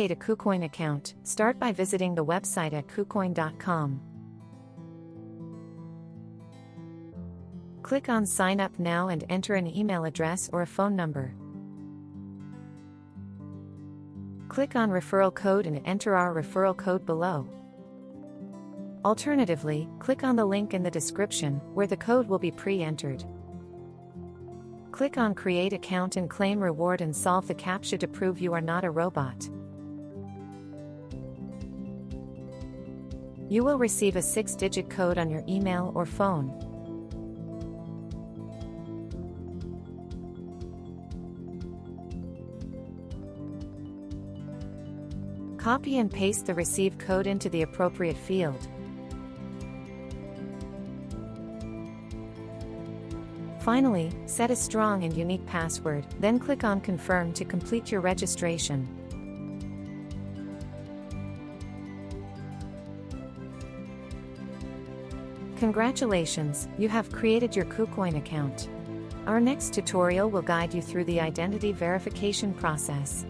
create a KuCoin account, start by visiting the website at KuCoin.com. Click on Sign Up Now and enter an email address or a phone number. Click on Referral Code and enter our referral code below. Alternatively, click on the link in the description, where the code will be pre-entered. Click on Create Account and claim reward and solve the CAPTCHA to prove you are not a robot. You will receive a 6-digit code on your email or phone. Copy and paste the received code into the appropriate field. Finally, set a strong and unique password, then click on Confirm to complete your registration. Congratulations, you have created your KuCoin account. Our next tutorial will guide you through the identity verification process.